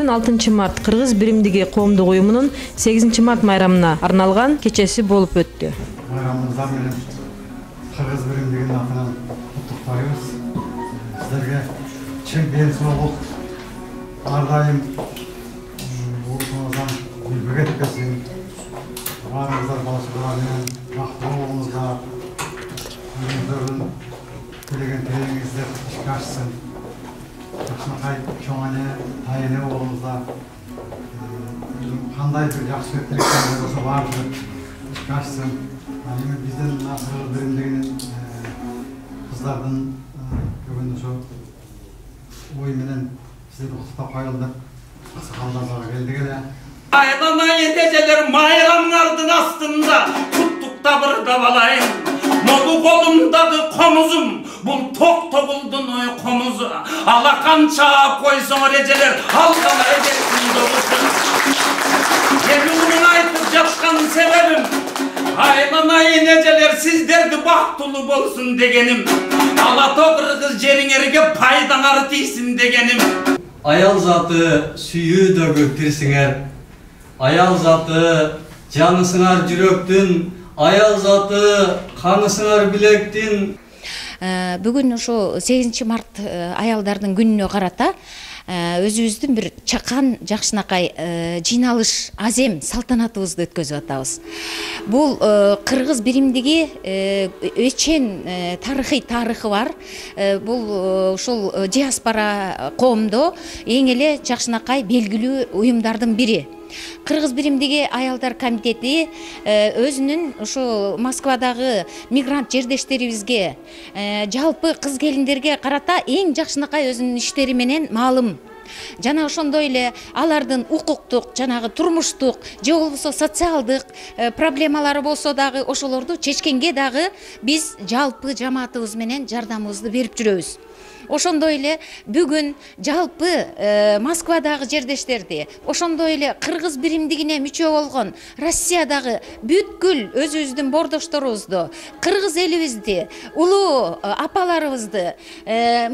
Бүгүн 6 март Кыргыз биримдиги коомдук уюмунун 8 март майрамына арналган кечеси болуп өттү. Майрамыбыздан менен Кыргыз биримдигинин атынан куттуктайбыз. Сиздерге чың денсаулык, ар дайым урутуңуздан үлгү кетпесин. Баарыңыздар башкалар менен бактылуу болуңуздар. Өзүңүздөрдүн төлеген телеңиздер ишке ашсын. Жакшынакай чоңане тайыны болуңуздар. Кандай бир жакшы тилектериңер болсо баардыгы ишке ашсын. Эми биздин Кыргыз биримдигинин кыздардын бүгүн ошо ой менен сиздерди куттуктап коелу деп аксакалдарга келдик эле. Aylanay edeceler mayramlardın aslında tuttukta burada balayım. Molu kolumdadı komuzum, bul tok tokuldun oy komuzu. Alakan çağa koysun edeceler, halkama edersin doğusun. Yeminini aytıp yaşkan sebebim. Aylanay edeceler sizlerdi bahtulu bolsun degenim. Alato Kırgız jeriңерге пайдаң артыйсың degenim. Ayal zatı süyü dögüktürsiңер. Ayal zatı canısınar жүрөктүн, ayal zatı kanısınar bilектин. Бүгүн ошо 8 март аялдардын күнүнө карата өзүбүздүн бир чакан жакшынакай жыйналыш азем салтанатыбызды өткөзүп атабыз. Бул Кыргыз биримдиги өчен тарыхы бар. Бул ушул диаспора коомдо эң эле жакшынакай белгилүү уюмдардын бири. Кыргыз биримдиги аялдар комитети өзүнүн ушу Москвадагы мигрант жердештерибизге жалпы кыз келиндерге карата эң жакшынакай өзүнүн иштери менен маалым. Жана ошондой эле алардын укуктук, жанагы турмуштук, же болбосо социалдык проблемалары болсо дагы ошолорду чечкенге дагы биз жалпы жамаатыбыз менен жардамыбызды берип жүрөбүз. Ошондой эле бүгүн жалпы Москвадагы жердештерди, ошондой эле Кыргыз биримдигине мүчө болгон Россиядагы бүткүл өзүбүздүн бордошторубузду, Кыргыз элибизди, улуу апаларыбызды,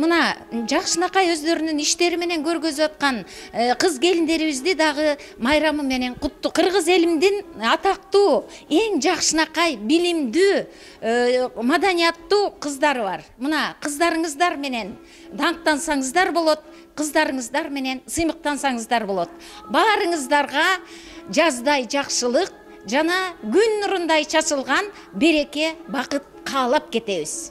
мына жакшынакай өздөрүнүн иштери менен көргөзүп аткан кыз келиндерибизди дагы майрамы менен кутту. Кыргыз элимдин атактуу, эң жакшынакай, билимдүү, маданияттуу кыздары бар. Мына кыздарыңыздар менен даңктансаңыздар болот, кыздарыңыздар менен сыймыктансаңыздар болот. Баарыңыздарга жаздай жакшылык жана күн нурундай чачылган береке, бакыт каалап кетебиз.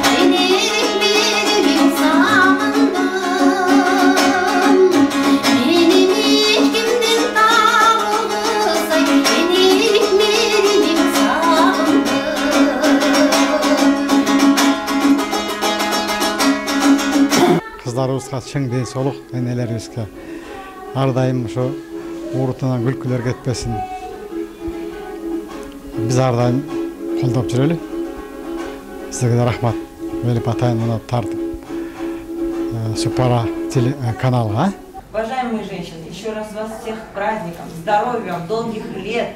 Кыздарыбызга чың денсаулык, энелерибизге ар дайым ошо урутунан күлкүлөр кетпесин. Биз ар дайым колдоп жүрөлү. Сизге рахмат. Велип атайын мына тартып Супара телеканалга. Уважаемые женщины, еще раз вас всех с праздником, здоровья, долгих лет,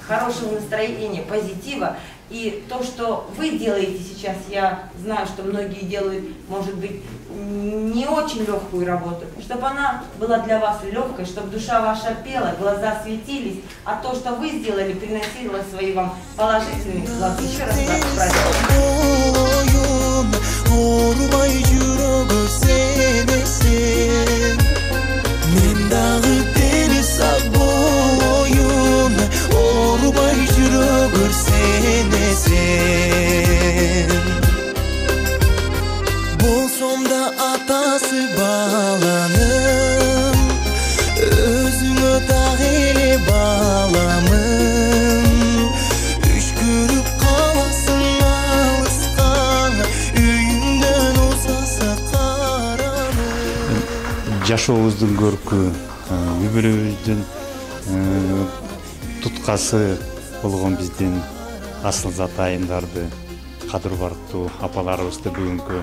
хорошего настроения, позитива. И то, что вы делаете сейчас, я знаю, что многие делают, может быть, не очень легкую работу, чтобы она была для вас легкой, чтобы душа ваша пела, глаза светились, а то, что вы сделали, приносило свои вам положительные плоды. Еще раз вас Bolsomda atası bağlanım, özüne dağeli bağlamım. Üçkürüp kalasın alıskan, üyünden uzasa karanım. Жашообуздун көркү, үй-бүлөбүздүн туткасы болгон биздин асыл зат айымдарды, кадыр барктуу апаларыбызды бүгүнкү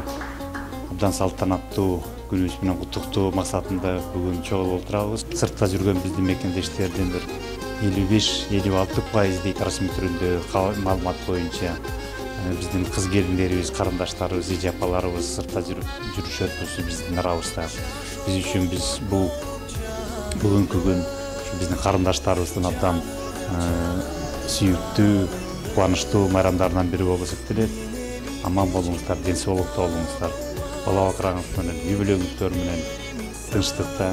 абдан салтанаттуу күнүбүз менен куттуктоо максатында бүгүн чогулуп отурабыз. Сыртта жүргөн биздин мекендештердин бир 55-56% расмий түрүндө маалымат боюнча биздин кыз келиндерибиз, карындаштарыбыз, эже апаларыбыз сыртта жүрүшөт, биздин арабызда. Биз үчүн бул бүгүнкү күн биздин карындаштарыбыздын абдан сүйүктүү, кубанычтуу майрамдарынан бири болуп эсептелет. Аман болуңуздар, ден соолукта болуңуздар, бала бакыраңыз менен, үй бүлөңүздөр менен тынчтыкта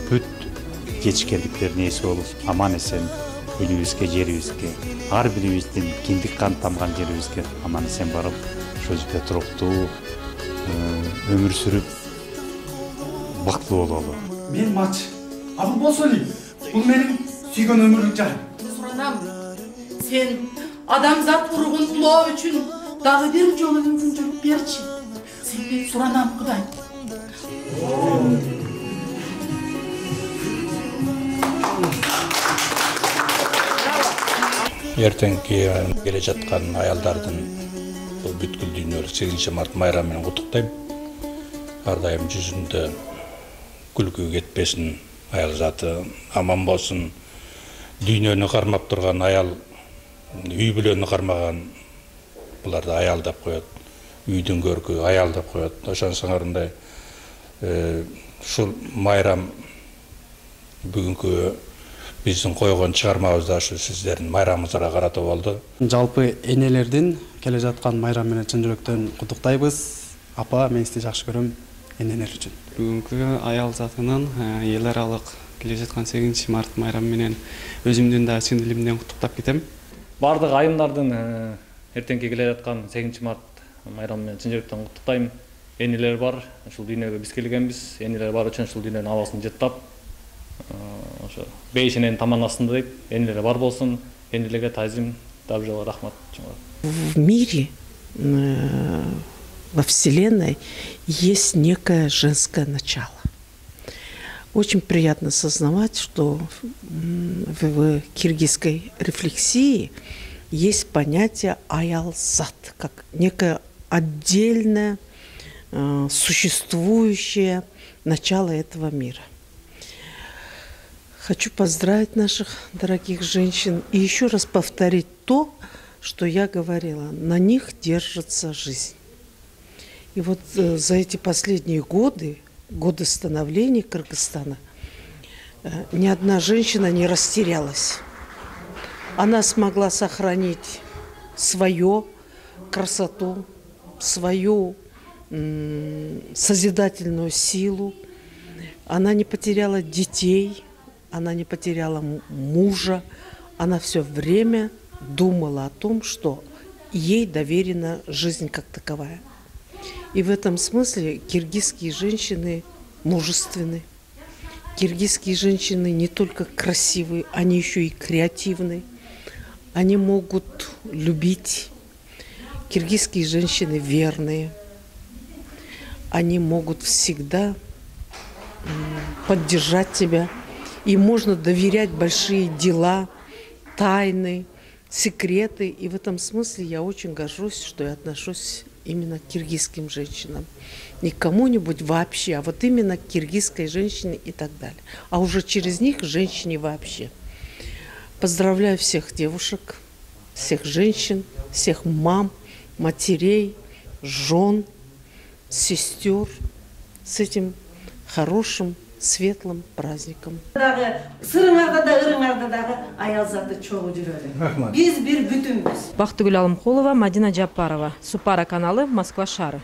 бүт жетишкендиктердин ээси болуп, аман эсен элибизге, жерибизге, ар бирибиздин киндик кан тамган жерибизге аман эсен барып, ошол жерде туруктуу өмүр сүрүп, бактылуу бололу. Мен мач, абыл болсо эле, бул менин сүйгөн өмүрлүк жарым. Суранам, сен адамзат уругун улоо үчүн дагы бир жолу мүмкүнчүлүк берчи. Сенден суранам, Кудай. Эртеңки келе жаткан аялдардын бул бүткүл дүйнөлүк 8 март майрамы менен куттуктайм. Ар дайым жүзүндө күлкү кетпесин, аял заты аман болсун. Дүйнөнү кармап турган аял, үй бүлөнү кармаган буларды аял деп коет. Үйдүн көркү аял деп коет. Ошонсоңорундай ушул майрам бүгүнкү биздин койгон чыгармабыз да ушу сиздердин майрамыңыздарга карата болду. Жалпы энелердин келе жаткан майрам менен чын жүрөктөн куттуктайбыз. Апа, мен сизди жакшы көрөм, энелер үчүн. Бүгүнкү аял затынын эл аралык келе жаткан 8 март майрамы менен өзүмдүн да чын дилимден куттуктап кетем. Бардык айымдардын эртеңки келе жаткан 8 март майрамы менен чын жүрөктөн куттуктайм. Энелер бар, ушул дүйнөгө биз келгенбиз. Энелер бар үчүн ушул дүйнөнүн абасын жыттап, ошо бейшенен таман астында деп, энелер бар болсун. Энелерге тазим, дабжал рахмат. В мире, во Вселенной есть некое женское начало. Очень приятно сознавать, что в киргизской рефлексии есть понятие аялзат, как некое отдельное существующее начало этого мира. Хочу поздравить наших дорогих женщин и еще раз повторить то, что я говорила. На них держится жизнь. И вот за эти последние годы, годы становления Кыргызстана, ни одна женщина не растерялась. Она смогла сохранить свою красоту, свою созидательную силу. Она не потеряла детей, она не потеряла мужа. Она все время думала о том, что ей доверена жизнь как таковая. И в этом смысле киргизские женщины мужественны. Киргизские женщины не только красивые, они еще и креативны. Они могут любить. Киргизские женщины верные. Они могут всегда поддержать тебя. И можно доверять большие дела, тайны, секреты. И в этом смысле я очень горжусь, что я отношусь именно к киргизским женщинам. Не к кому-нибудь вообще, а вот именно к киргизской женщине и так далее. А уже через них к женщине вообще. Поздравляю всех девушек, всех женщин, всех мам, матерей, жен, сестер с этим хорошим, светлым праздником. Сырыңарда да, ырыңарда дагы аял заты чогуу жүрөлү. Биз бир бүтүнбүз. Бактыгүл Алымкулова, Мадина Жапарова, Супара каналы, Москва шары.